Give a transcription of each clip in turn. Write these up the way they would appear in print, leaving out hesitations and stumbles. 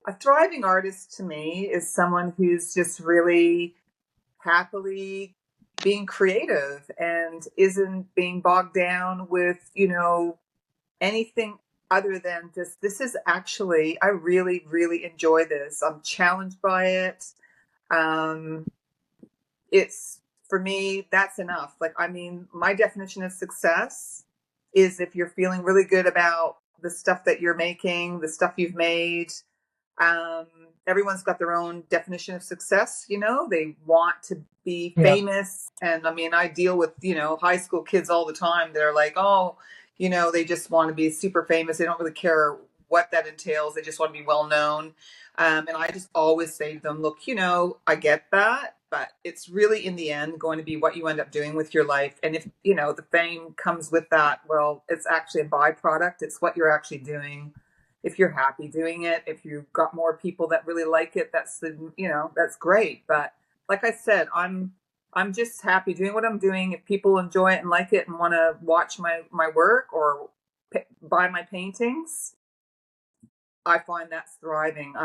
A thriving artist to me is someone who's just really happily being creative and isn't being bogged down with, anything other than just this is actually, I really, really enjoy this. I'm challenged by it. Um, it's for me, that's enough. Like, I mean, my definition of success is if you're feeling really good about the stuff that you're making, the stuff you've made. um, Everyone's got their own definition of success. They want to be Yeah. famous. And I mean, I deal with, high school kids all the time. They're like, oh, they just want to be super famous. They don't really care what that entails. They just want to be well known. And I just always say to them, look, I get that, but it's really in the end going to be what you end up doing with your life. And if, the fame comes with that, well, it's actually a byproduct. It's what you're actually doing. If you're happy doing it, if you've got more people that really like it, that's great. But like I said, I'm just happy doing what I'm doing. If people enjoy it and like it and want to watch my work or buy my paintings, I find that's thriving.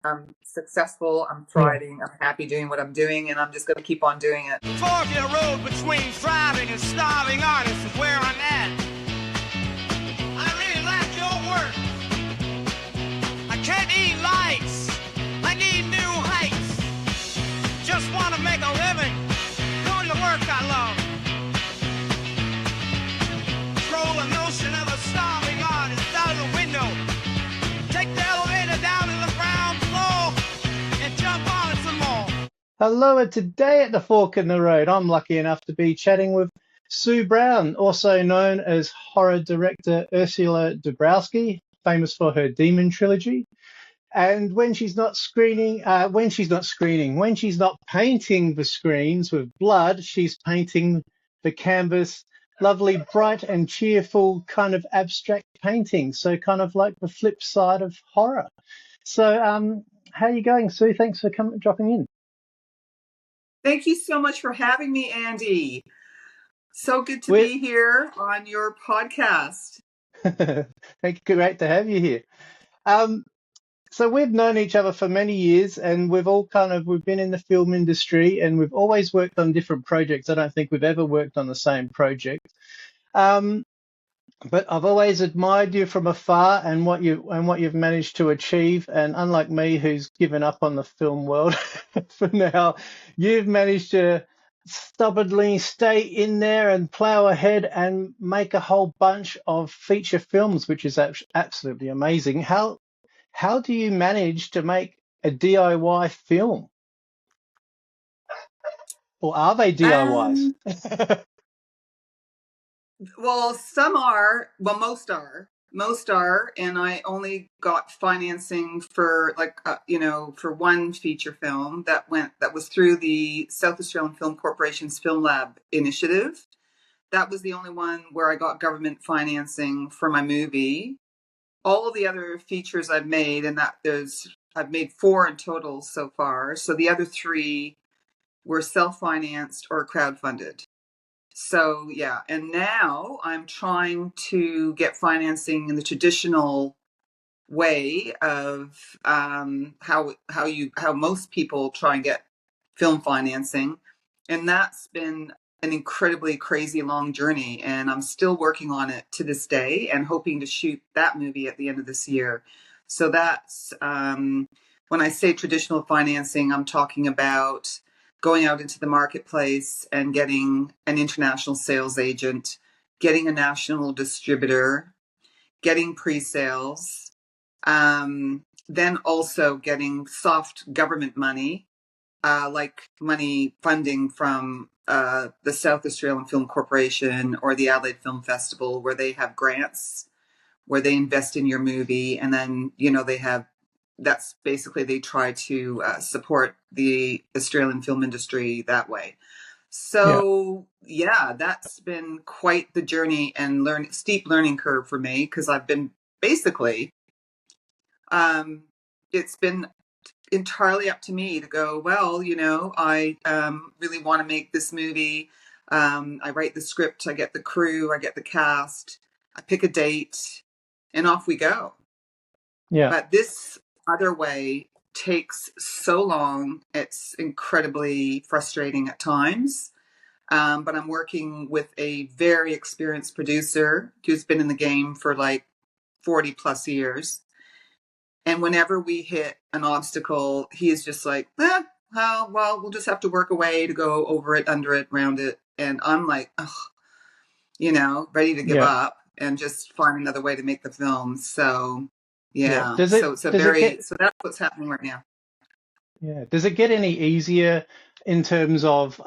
I'm successful. I'm Yeah. thriving. I'm happy doing what I'm doing, and I'm just going to keep on doing it. Fork in the road between thriving and starving artists is where I'm at. I really like your work. I can't eat lights. I need new heights. Just want to make a living doing the work I love. Throw the notion of a starving artist out of the window. Take the elevator down to the ground floor and jump on it some more. Hello, and today at the Fork in the Road, I'm lucky enough to be chatting with Sue Brown, also known as horror director Ursula Dabrowski, famous for her Demon trilogy. And when she's not when she's not painting the screens with blood, she's painting the canvas, lovely, bright and cheerful kind of abstract painting. So kind of like the flip side of horror. So, how are you going, Sue? Thanks for dropping in. Thank you so much for having me, Andy. So good to We're be here on your podcast. great to have you here. Um, so we've known each other for many years, and we've been in the film industry, and we've always worked on different projects. I don't think we've ever worked on the same project. Um, but I've always admired you from afar and what you've managed to achieve. And unlike me, who's given up on the film world for now, you've managed to stubbornly stay in there and plow ahead and make a whole bunch of feature films, which is absolutely amazing. How do you manage to make a DIY film, or are they DIYs? Um, well, some are, well, most are, and I only got financing for for one feature film that was through the South Australian Film Corporation's Film Lab initiative. That was the only one where I got government financing for my movie. All the other features I've made, and I've made four in total so far. So the other three were self-financed or crowdfunded. So yeah, and now I'm trying to get financing in the traditional way of how most people try and get film financing, and that's been an incredibly crazy long journey. And I'm still working on it to this day, and hoping to shoot that movie at the end of this year. So that's when I say traditional financing, I'm talking about going out into the marketplace and getting an international sales agent, getting a national distributor, getting pre-sales, then also getting soft government money, like money funding from the South Australian Film Corporation or the Adelaide Film Festival, where they have grants where they invest in your movie, and then that's basically they try to support the Australian film industry that way. Yeah, So yeah, that's been quite the journey and steep learning curve for me, because I've been basically um, it's been entirely up to me to go, well, I really want to make this movie. I write the script, I get the crew, I get the cast, I pick a date, and off we go. yeah, But this other way takes so long. It's incredibly frustrating at times. But I'm working with a very experienced producer who's been in the game for like 40 plus years. And whenever we hit an obstacle, he's just like, well, we'll just have to work a way to go over it, under it, around it. And I'm like, ugh, ready to give up and just find another way to make the film. So, yeah. So that's what's happening right now. Yeah. Does it get any easier in terms of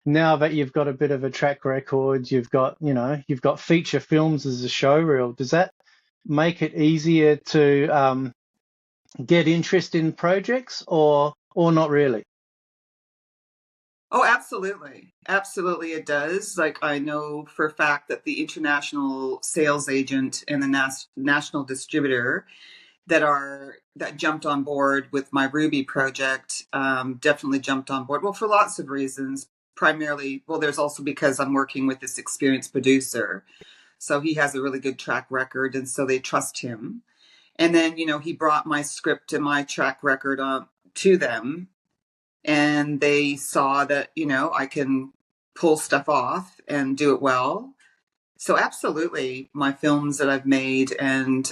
now that you've got a bit of a track record, you've got feature films as a showreel? Does that make it easier to get interest in projects, or not really? Oh, absolutely. Absolutely it does. Like, I know for a fact that the international sales agent and the national distributor that jumped on board with my Ruby project definitely jumped on board. Well, for lots of reasons. Primarily, there's also because I'm working with this experienced producer. So he has a really good track record, and so they trust him. And then, he brought my script and my track record to them, and they saw that, I can pull stuff off and do it well. So absolutely, my films that I've made and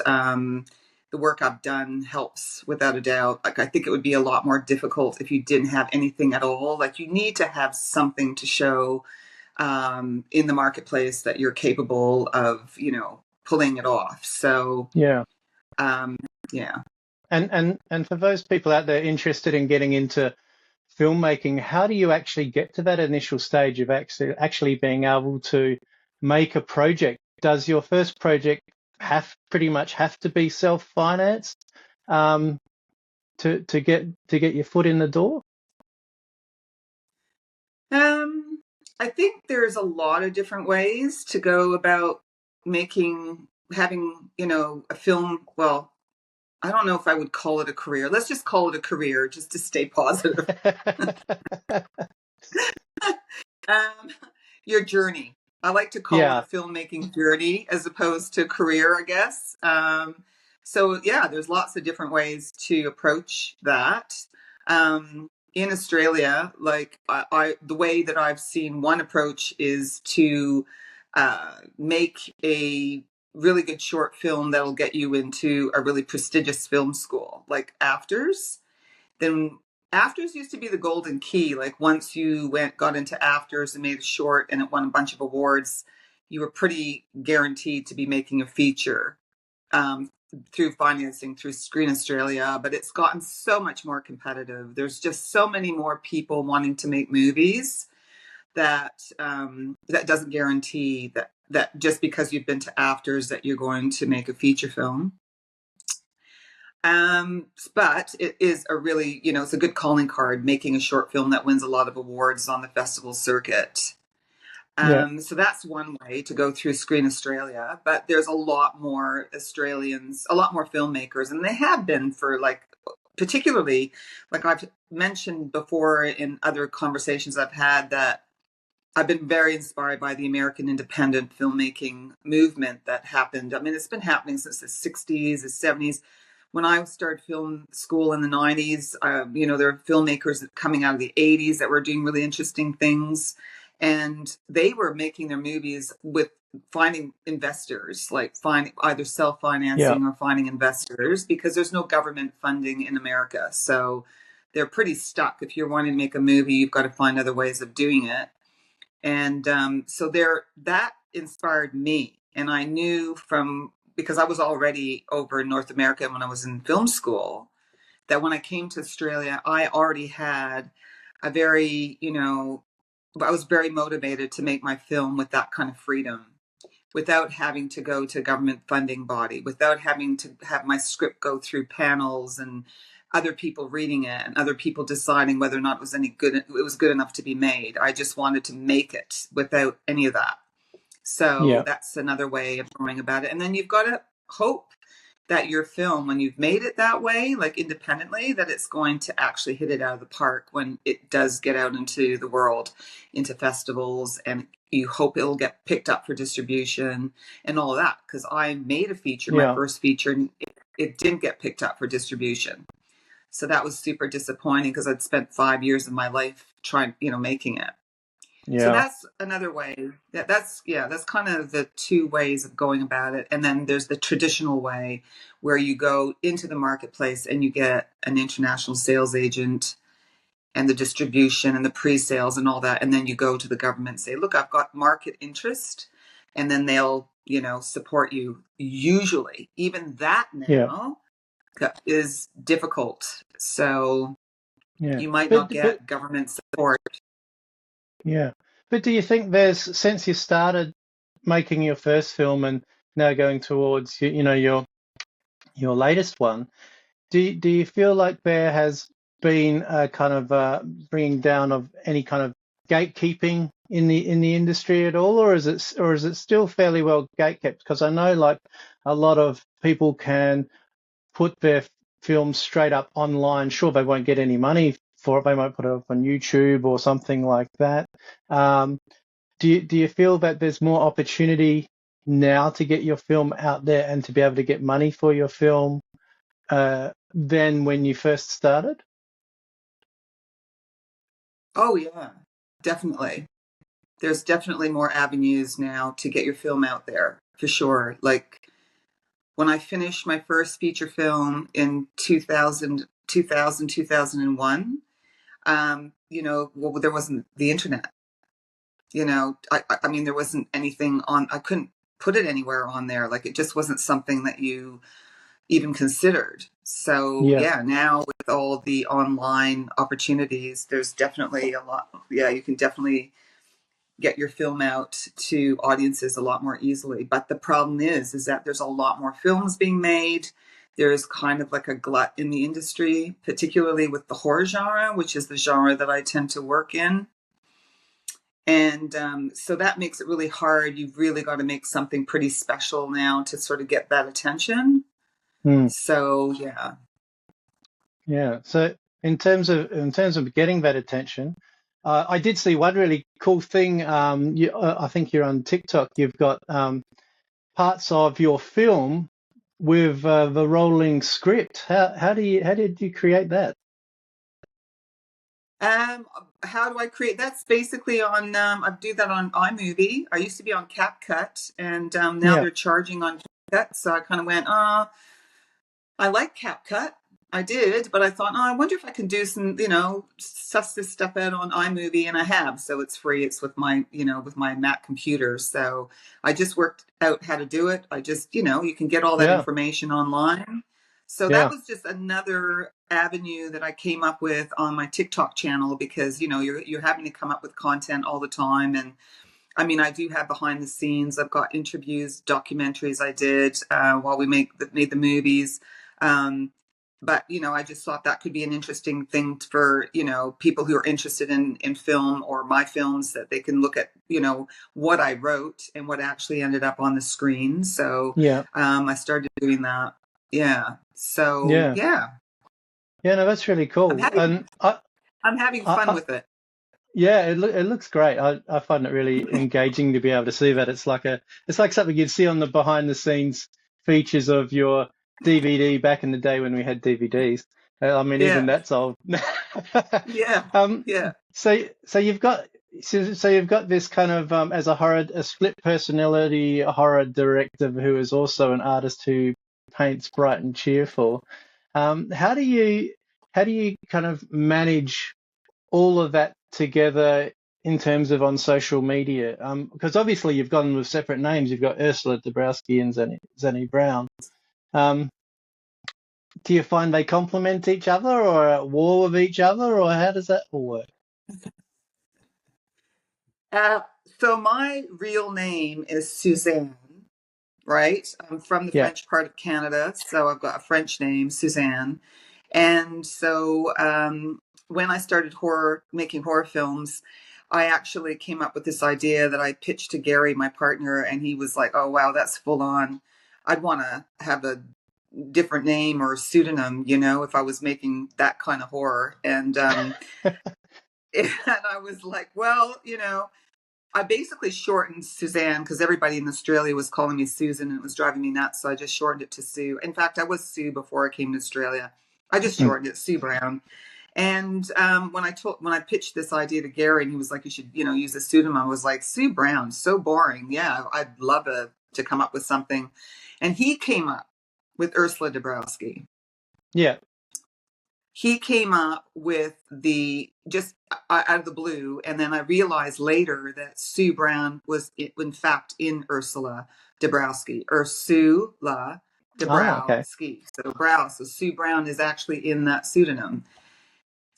the work I've done helps without a doubt. Like, I think it would be a lot more difficult if you didn't have anything at all. Like, you need to have something to show in the marketplace that you're capable of, pulling it off. So yeah. Yeah. And for those people out there interested in getting into filmmaking, how do you actually get to that initial stage of actually being able to make a project? Does your first project pretty much have to be self-financed to get your foot in the door? I think there's a lot of different ways to go about having a film. Well, I don't know if I would call it a career. Let's just call it a career, just to stay positive. Your journey. I like to call it a filmmaking journey as opposed to career, I guess. So yeah, there's lots of different ways to approach that. In Australia, like the way that I've seen one approach is to make a really good short film that'll get you into a really prestigious film school, like AFTRS. Then AFTRS used to be the golden key. Like, once you got into AFTRS and made a short and it won a bunch of awards, you were pretty guaranteed to be making a feature through financing through Screen Australia. But it's gotten so much more competitive. There's just so many more people wanting to make movies that that doesn't guarantee that just because you've been to AFTRS that you're going to make a feature film. But it is a really, it's a good calling card, making a short film that wins a lot of awards on the festival circuit. So that's one way to go through Screen Australia. But there's a lot more Australians, a lot more filmmakers, and they have been for particularly, like I've mentioned before in other conversations I've had, that I've been very inspired by the American independent filmmaking movement that happened. I mean, it's been happening since the 60s, the 70s. When I started film school in the 90s, there were filmmakers coming out of the 80s that were doing really interesting things. And they were making their movies with finding investors, like either self-financing or finding investors, because there's no government funding in America. So they're pretty stuck. If you're wanting to make a movie, you've got to find other ways of doing it. And so that inspired me. And I knew because I was already over in North America when I was in film school, that when I came to Australia, I already had a very, I was very motivated to make my film with that kind of freedom, without having to go to a government funding body, without having to have my script go through panels and other people reading it and other people deciding whether or not it was good enough to be made. I just wanted to make it without any of that. So that's another way of going about it. And then you've got to hope that your film, when you've made it that way, like independently, that it's going to actually hit it out of the park when it does get out into the world, into festivals, and you hope it'll get picked up for distribution and all of that. Because I made a feature, my first feature, and it didn't get picked up for distribution. So that was super disappointing because I'd spent 5 years of my life trying, making it. So Yeah. that's another way. That's kind of the two ways of going about it. And then there's the traditional way where you go into the marketplace and you get an international sales agent and the distribution and the pre-sales and all that. And then you go to the government and say, look, I've got market interest. And then they'll, support you. Usually, even that now is difficult. So you might not But get government support. yeah. But do you think since you started making your first film and now going towards your latest one, do you feel like there has been a kind of bringing down of any kind of gatekeeping in the industry at all, or is it still fairly well gatekept? Because I know like a lot of people can put their films straight up online. Sure, they won't get any money for it. They might put it up on YouTube or something like that. Do you feel that there's more opportunity now to get your film out there and to be able to get money for your film than when you first started? Oh, yeah, definitely. There's definitely more avenues now to get your film out there, for sure. Like when I finished my first feature film in 2001, well, there wasn't the internet. I mean, there wasn't anything on, I couldn't put it anywhere on there. Like it just wasn't something that you even considered. So yeah, now with all the online opportunities, there's definitely a lot. Yeah, you can definitely get your film out to audiences a lot more easily. But the problem is that there's a lot more films being made. There's kind of like a glut in the industry, particularly with the horror genre, which is the genre that I tend to work in. And so that makes it really hard. You've really got to make something pretty special now to sort of get that attention. So yeah. Yeah. So in terms of getting that attention, I did see one really cool thing. I think you're on TikTok. You've got parts of your film with the rolling script. How did you create that? How do I create? That's basically on. I do that on iMovie. I used to be on CapCut, and now they're charging on CapCut. So I kind of went, I like CapCut. I did, but I thought, I wonder if I can do some, suss this stuff out on iMovie, and I have. So it's free. It's with my, with my Mac computer. So I just worked out how to do it. I just, you can get all that information online. So that was just another avenue that I came up with on my TikTok channel because, you're having to come up with content all the time. And I mean, I do have behind the scenes. I've got interviews, documentaries I did while we made the movies. But, I just thought that could be an interesting thing for, people who are interested in film or my films, that they can look at, what I wrote and what actually ended up on the screen. So I started doing that. Yeah. So, yeah. Yeah, no, that's really cool. I'm having fun with it. Yeah, it looks great. I find it really engaging to be able to see that. It's like something you'd see on the behind the scenes features of your DVD back in the day when we had DVDs. I mean, even that's old. Yeah. So you've got this kind of as a split personality horror director who is also an artist who paints bright and cheerful. How do you kind of manage all of that together in terms of on social media? Because obviously you've gone with separate names. You've got Ursula Dabrowski and Zenny Brown. Do you find they complement each other or are at war with each other, or how does that all work? So my real name is Suzanne, right? I'm from the French part of Canada, so I've got a French name, Suzanne. And so when I started making horror films, I actually came up with this idea that I pitched to Gary, my partner, and he was like, oh, wow, that's full on. I'd want to have a different name or pseudonym, if I was making that kind of horror. And and I was like, well, I basically shortened Suzanne because everybody in Australia was calling me Susan and it was driving me nuts. So I just shortened it to Sue. In fact, I was Sue before I came to Australia. I just shortened it Sue Brown. And when I pitched this idea to Gary, and he was like, "You should, use a pseudonym," I was like, "Sue Brown, so boring. Yeah, I'd love to come up with something." And he came up with Ursula Dabrowski. Yeah. He came up with just out of the blue, and then I realized later that Sue Brown was in fact in Ursula Dabrowski, Ursula Dabrowski. So Sue Brown is actually in that pseudonym.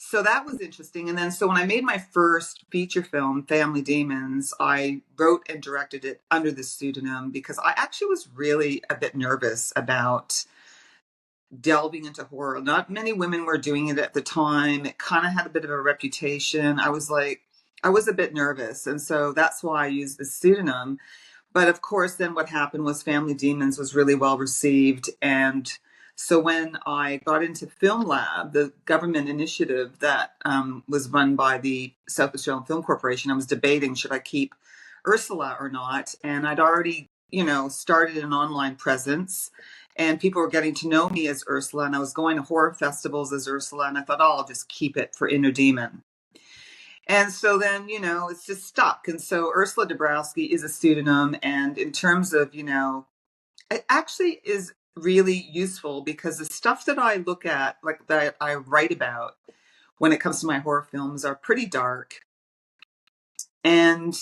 So that was interesting. And then, so when I made my first feature film, Family Demons, I wrote and directed it under the pseudonym because I actually was really a bit nervous about delving into horror. Not many women were doing it at the time. It kind of had a bit of a reputation. I was a bit nervous. And so that's why I used the pseudonym. But of course, then what happened was Family Demons was really well received. And so when I got into Film Lab, the government initiative that was run by the South Australian Film Corporation, I was debating, should I keep Ursula or not? And I'd already, started an online presence. And people were getting to know me as Ursula, and I was going to horror festivals as Ursula, and I thought, I'll just keep it for Inner Demon. And so then, it's just stuck. And so Ursula Dabrowski is a pseudonym, and in terms of, it actually is really useful because the stuff that I look at, like that I write about when it comes to my horror films, are pretty dark. And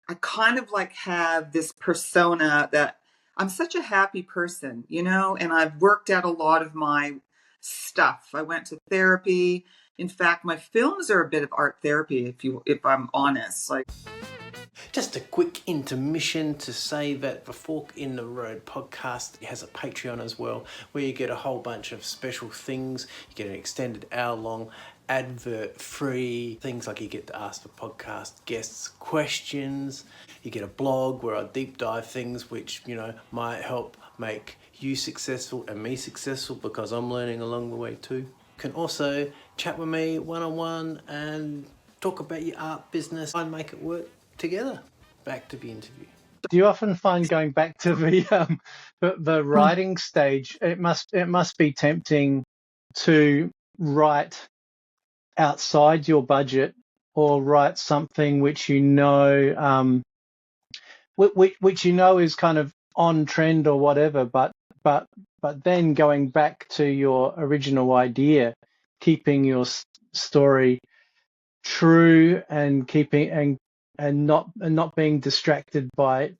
I kind of have this persona that I'm such a happy person, and I've worked out a lot of my stuff. I went to therapy. In fact, my films are a bit of art therapy, if I'm honest. Just a quick intermission to say that the Fork in the Road podcast has a Patreon as well, where you get a whole bunch of special things. You get an extended hour-long advert-free things, like you get to ask the podcast guests questions. You get a blog where I deep dive things which, might help make you successful and me successful, because I'm learning along the way too. You can also chat with me one-on-one and talk about your art business and make it work together. Back to the interview. Do you often find going back to the writing stage, it must be tempting to write outside your budget, or write something which which is kind of on trend or whatever, but then going back to your original idea, keeping your story true and not being distracted by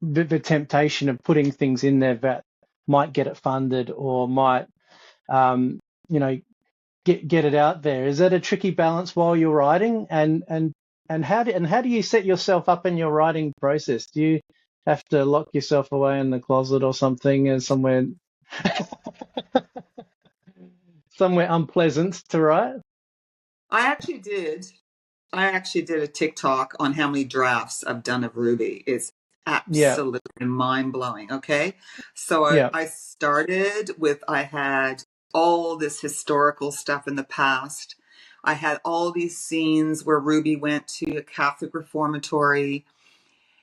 the temptation of putting things in there that might get it funded or might get it out there. Is that a tricky balance while you're writing? And how do you set yourself up in your writing process? Do you have to lock yourself away in the closet or something, and somewhere unpleasant to write? I actually did a TikTok on how many drafts I've done of Ruby. It's absolutely mind-blowing. Okay. So I started with, I had all this historical stuff in the past. I had all these scenes where Ruby went to a Catholic reformatory,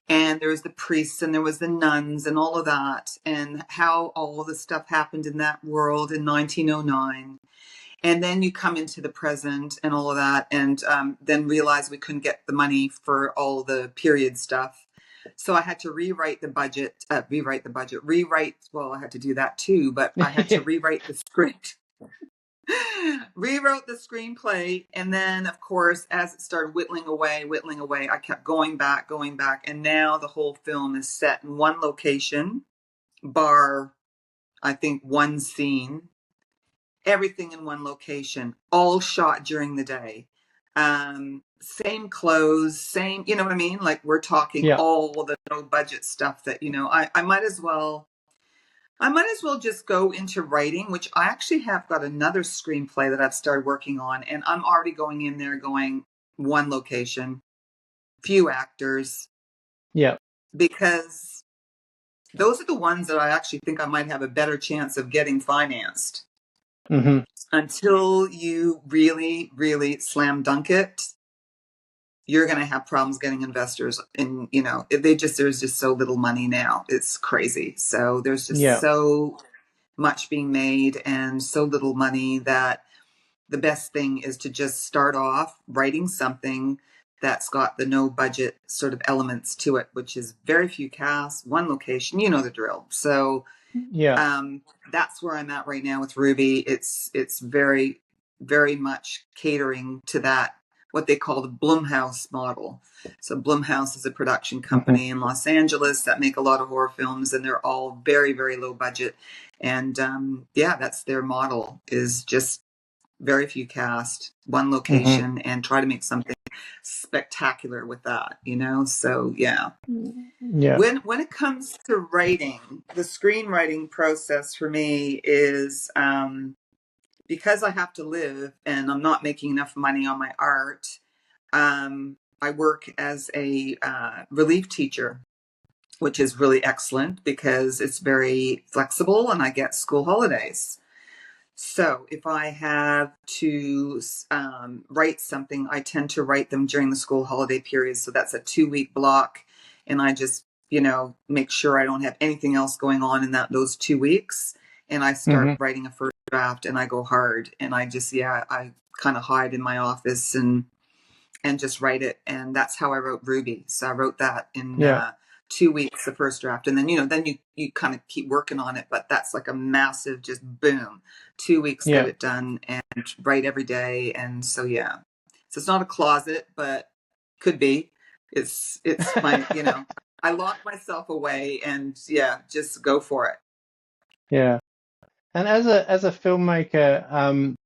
and there was the priests and there was the nuns and all of that, and how all the stuff happened in that world in 1909. And then you come into the present and all of that, and then realize we couldn't get the money for all the period stuff. So I had to rewrite the budget. Well, I had to do that too, but I had to rewrite the script. Rewrote the screenplay. And then, of course, as it started whittling away, I kept going back. And now the whole film is set in one location, bar, I think, one scene. Everything in one location, all shot during the day. Same clothes, same, you know what I mean? Like, we're talking all the no budget stuff that, I might as well just go into writing, which I actually have got another screenplay that I've started working on, and I'm already going in there going one location, few actors. Yeah. Because those are the ones that I actually think I might have a better chance of getting financed. Mm-hmm. Until you really, really slam dunk it, you're going to have problems getting investors. And, there's just so little money now. It's crazy. So there's just so much being made and so little money that the best thing is to just start off writing something that's got the no budget sort of elements to it, which is very few casts, one location, you know the drill. So that's where I'm at right now with Ruby. It's very, very much catering to that, what they call the Blumhouse model. So Blumhouse is a production company in Los Angeles that make a lot of horror films, and they're all very, very low budget. And that's their model, is just very few cast, one location, and try to make something spectacular with that, So When it comes to writing, the screenwriting process for me is because I have to live and I'm not making enough money on my art. I work as a relief teacher, which is really excellent because it's very flexible and I get school holidays. So if I have to write something, I tend to write them during the school holiday period. So that's a 2-week block. And I just, make sure I don't have anything else going on in those 2 weeks. And I start writing a first draft and I go hard. And I just, I kind of hide in my office and just write it. And that's how I wrote Ruby. So I wrote that in 2 weeks, the first draft. And then, then you kind of keep working on it, but that's like a massive, just boom, 2 weeks, get it done and write every day. And so, so it's not a closet, but could be. It's my, I lock myself away and just go for it. Yeah. And as a filmmaker,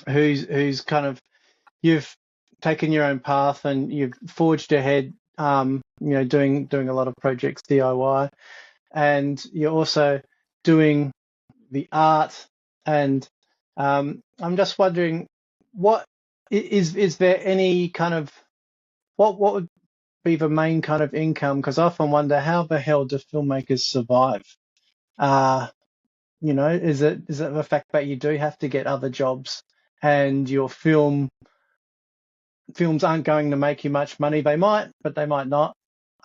who's kind of, you've taken your own path and you've forged ahead, doing a lot of projects DIY, and you're also doing the art. And I'm just wondering, what is there any kind of what would be the main kind of income? Because I often wonder, how the hell do filmmakers survive? Is it the fact that you do have to get other jobs and your films aren't going to make you much money? They might, but they might not.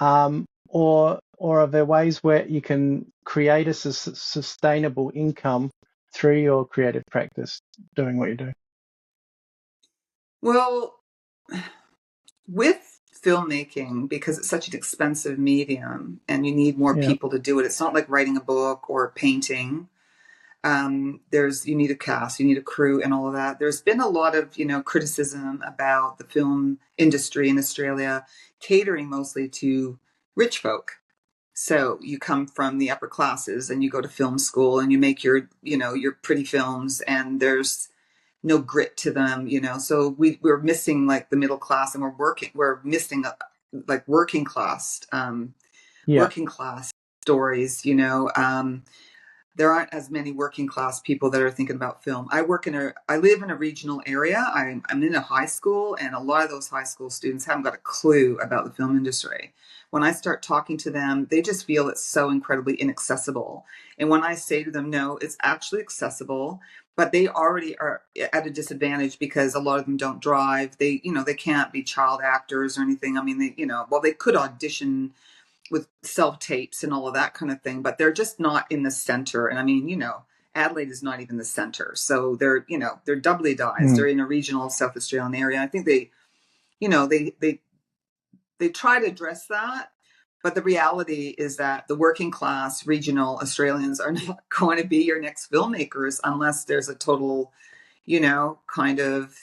Or are there ways where you can create a sustainable income through your creative practice, doing what you do? Well, with filmmaking, because it's such an expensive medium and you need more people to do it, it's not like writing a book or painting. You need a cast, you need a crew and all of that. There's been a lot of, criticism about the film industry in Australia catering mostly to rich folk. So you come from the upper classes and you go to film school and you make your pretty films, and there's no grit to them, So we're missing like the middle class, and we're missing like working class stories, There aren't as many working class people that are thinking about film. I live in a regional area. I'm in a high school, and a lot of those high school students haven't got a clue about the film industry. When I start talking to them, they just feel it's so incredibly inaccessible. And when I say to them, no, it's actually accessible, but they already are at a disadvantage because a lot of them don't drive. They can't be child actors or anything. I mean, they could audition with self-tapes and all of that kind of thing, but they're just not in the center. And I mean, Adelaide is not even the center. So they're doubly diced. They're in a regional South Australian area. I think they try to address that, but the reality is that the working class regional Australians are not going to be your next filmmakers unless there's a total, kind of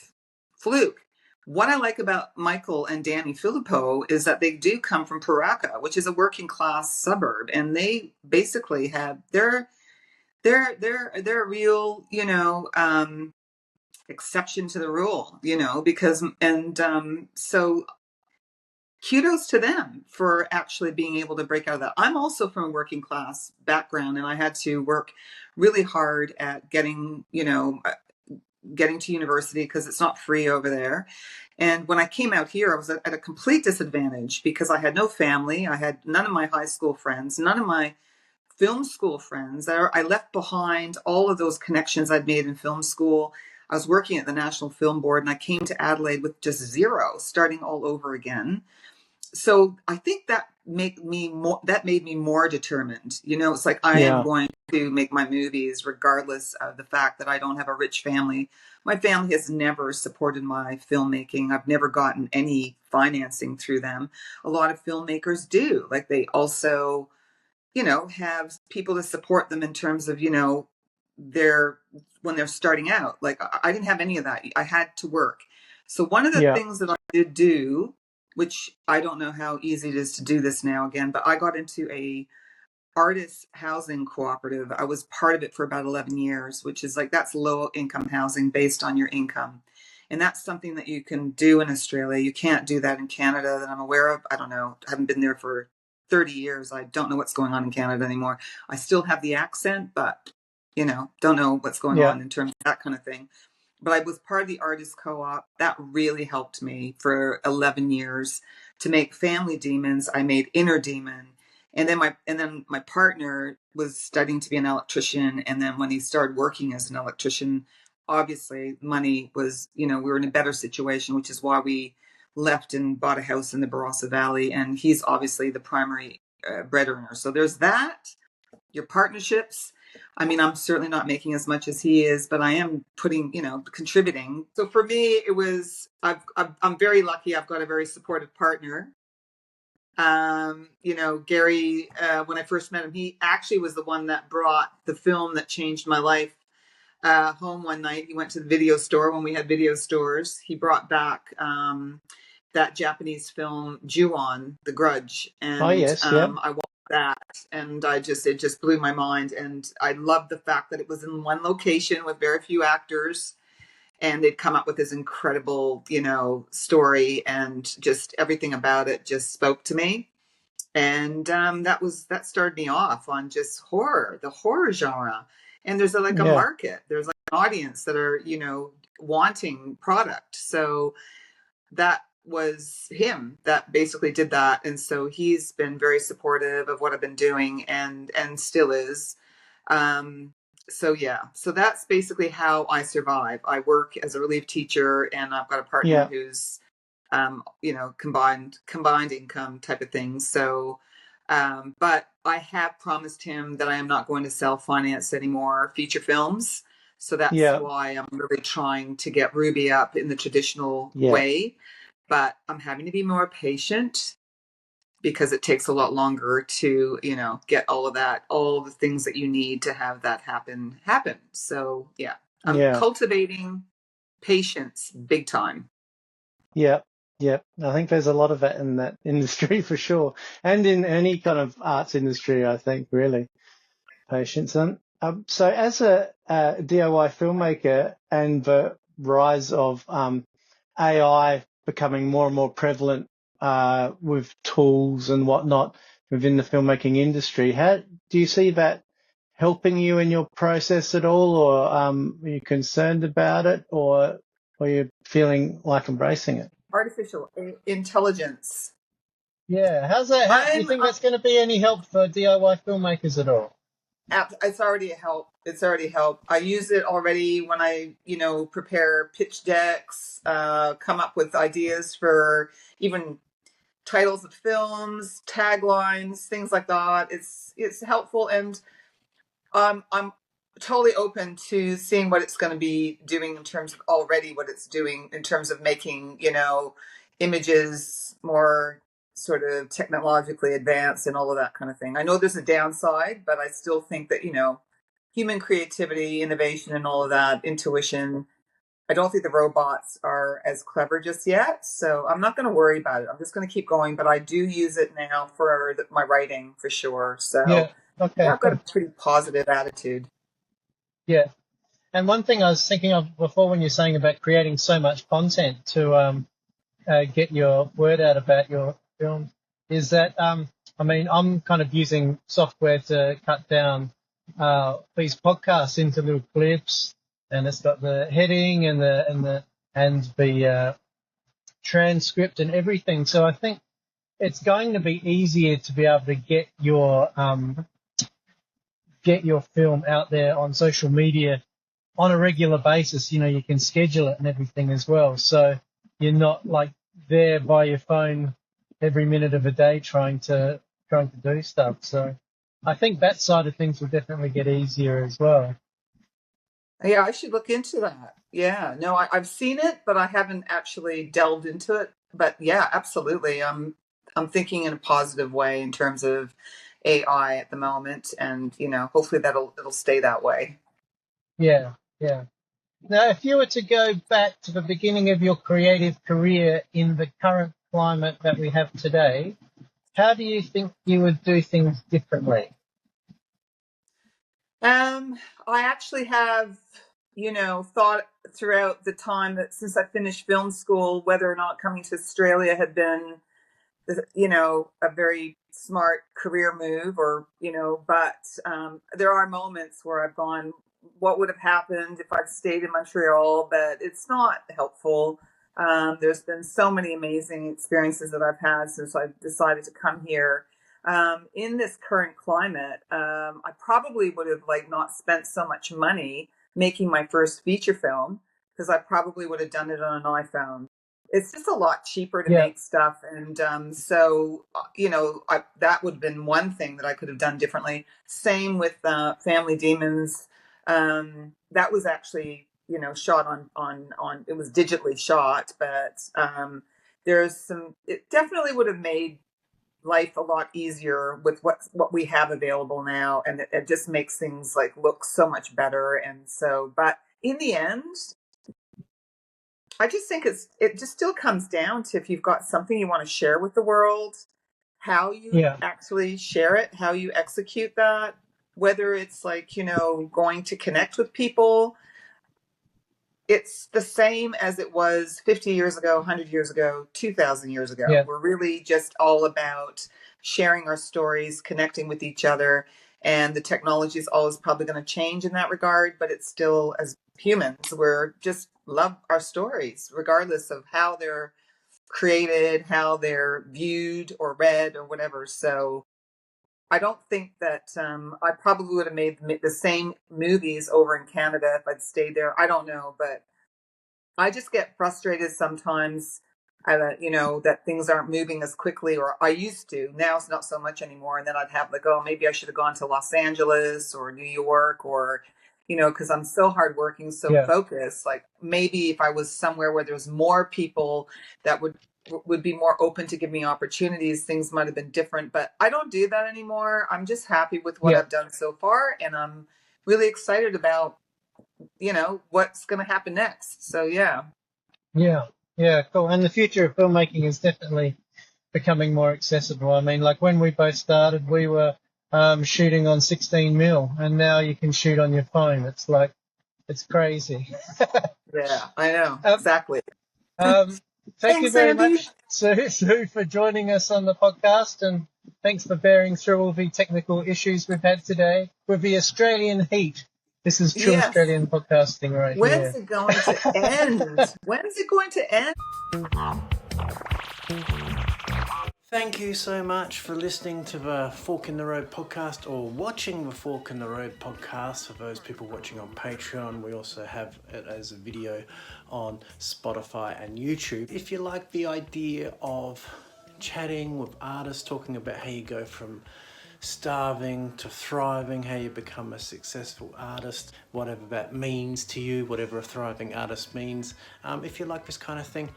fluke. What I like about Michael and Danny Filippo is that they do come from Paraka, which is a working class suburb, and they basically have they're a real exception to the rule, because so kudos to them for actually being able to break out of that. I'm also from a working class background, and I had to work really hard at getting to university because it's not free over there. And when I came out here, I was at a complete disadvantage because I had no family. I had none of my high school friends, none of my film school friends. I left behind all of those connections I'd made in film school. I was working at the National Film Board, and I came to Adelaide with just zero, starting all over again. So I think that made me more determined. It's like I am Yeah. going to make my movies regardless of the fact that I don't have a rich family. My family has never supported my filmmaking. I've never gotten any financing through them. A lot of filmmakers do. Like, they also, have people to support them in terms of, their when they're starting out. Like, I didn't have any of that. I had to work. So one of the Yeah. things that I did do, which I don't know how easy it is to do this now again, but I got into a artist housing cooperative. I was part of it for about 11 years, which is like, that's low income housing based on your income. And that's something that you can do in Australia. You can't do that in Canada that I'm aware of. I don't know. I haven't been there for 30 years. I don't know what's going on in Canada anymore. I still have the accent, but, don't know what's going Yeah. on in terms of that kind of thing. But I was part of the artist co-op. That really helped me for 11 years to make Family Demons. I made Inner Demon. And then my partner was studying to be an electrician. And then when he started working as an electrician, obviously money was, we were in a better situation, which is why we left and bought a house in the Barossa Valley. And he's obviously the primary breadwinner. So there's that, your partnerships. I mean, I'm certainly not making as much as he is, but I am putting, contributing. So for me, it was, I'm very lucky. I've got a very supportive partner. Gary, when I first met him, he actually was the one that brought the film that changed my life home one night. He went to the video store when we had video stores. He brought back that Japanese film, Ju-on, The Grudge. And Oh, yes. Yeah. I watched that, and it just blew my mind. And I loved the fact that it was in one location with very few actors. And they'd come up with this incredible, story, and just everything about it just spoke to me. And that started me off on just the horror genre. And there's a market, there's like an audience that are, wanting product. So that was him that basically did that. And so he's been very supportive of what I've been doing, and still is. So that's basically how I survive. I work as a relief teacher, and I've got a partner who's, combined income type of thing. So, but I have promised him that I am not going to self-finance anymore feature films. So that's why I'm really trying to get Ruby up in the traditional way. But I'm having to be more patient, because it takes a lot longer to, get all the things that you need to have that happen. So I'm cultivating patience big time. Yeah. I think there's a lot of that in that industry for sure. And in any kind of arts industry, I think, really, patience. So as a DIY filmmaker, and the rise of AI becoming more and more prevalent with tools and whatnot within the filmmaking industry, how do you see that helping you in your process at all, or are you concerned about it, or are you feeling like embracing it? Artificial intelligence. Yeah, how's that? Do you think that's going to be any help for DIY filmmakers at all? It's already a help. It's already helped. I use it already when I, prepare pitch decks, come up with ideas for even titles of films, taglines, things like that. It's helpful, and I'm totally open to seeing what it's going to be doing in terms of already what it's doing in terms of making, images more sort of technologically advanced and all of that kind of thing. I know there's a downside, but I still think that, human creativity, innovation, and all of that, intuition, I don't think the robots are as clever just yet. So I'm not going to worry about it. I'm just going to keep going, but I do use it now for my writing for sure. So I've got a pretty positive attitude. Yeah. And one thing I was thinking of before, when you're saying about creating so much content to get your word out about your film, is that, I'm kind of using software to cut down these podcasts into little clips, and it's got the heading and the transcript and everything. So I think it's going to be easier to be able to get your film out there on social media on a regular basis. You know, you can schedule it and everything as well. So you're not like there by your phone every minute of a day trying to do stuff. So I think that side of things will definitely get easier as well. Yeah, I should look into that. Yeah, no, I've seen it, but I haven't actually delved into it. But yeah, absolutely. I'm thinking in a positive way in terms of AI at the moment, and hopefully it'll stay that way. Yeah, yeah. Now, if you were to go back to the beginning of your creative career in the current climate that we have today, how do you think you would do things differently? I actually have, thought throughout the time that since I finished film school, whether or not coming to Australia had been, a very smart career move but there are moments where I've gone, what would have happened if I'd stayed in Montreal? But it's not helpful. There's been so many amazing experiences that I've had since I've decided to come here. In this current climate, I probably would have not spent so much money making my first feature film, because I probably would have done it on an iPhone. It's just a lot cheaper to make stuff. And that would have been one thing that I could have done differently. Same with Family Demons. That was actually, shot on it was digitally shot, but it definitely would have made life a lot easier with what we have available now. And it just makes things look so much better. And so, but in the end, I just think it just still comes down to, if you've got something you want to share with the world, how you actually share it, how you execute that, whether it's going to connect with people. It's the same as it was 50 years ago, 100 years ago, 2,000 years ago. Yeah. We're really just all about sharing our stories, connecting with each other. And the technology is always probably going to change in that regard, but it's still, as humans, we're just love our stories, regardless of how they're created, how they're viewed or read or whatever. So I don't think that I probably would have made the same movies over in Canada if I'd stayed there. I don't know, but I just get frustrated sometimes, that things aren't moving as quickly, or I used to. Now it's not so much anymore. And then I'd have maybe I should have gone to Los Angeles or New York, or, because I'm so hardworking, so focused. Maybe if I was somewhere where there's more people that would be more open to give me opportunities, things might have been different. But I don't do that anymore. I'm just happy with what I've done so far, and I'm really excited about what's going to happen next. So yeah, cool. And the future of filmmaking is definitely becoming more accessible. I mean, when we both started, we were shooting on 16mm, and now you can shoot on your phone. It's crazy. Yeah, I know, exactly. Thank you very much, Sue, for joining us on the podcast, and thanks for bearing through all the technical issues we've had today with the Australian heat. This is true Australian podcasting right here. When's it going to end? When's it going to end? Thank you so much for listening to the Fork in the Road podcast, or watching the Fork in the Road podcast. For those people watching on Patreon, we also have it as a video on Spotify and YouTube. If you like the idea of chatting with artists, talking about how you go from starving to thriving, how you become a successful artist, whatever that means to you, whatever a thriving artist means. If you like this kind of thing,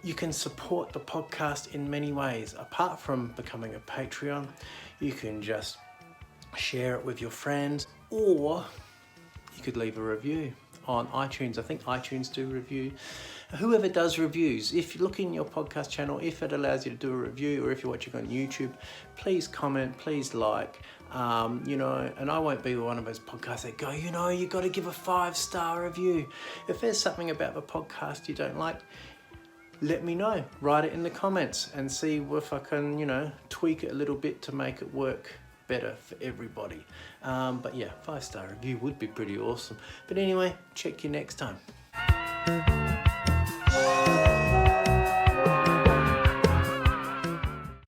you can support the podcast in many ways. Apart from becoming a Patreon, you can just share it with your friends, or you could leave a review on iTunes. I think iTunes do review. Whoever does reviews, if you look in your podcast channel, if it allows you to do a review, or if you're watching on YouTube, please comment, please like, and I won't be one of those podcasts that go, you got to give a 5-star review. If there's something about the podcast you don't like, let me know. Write it in the comments and see if I can, tweak it a little bit to make it work better for everybody. But yeah, 5-star review would be pretty awesome. But anyway, check you next time.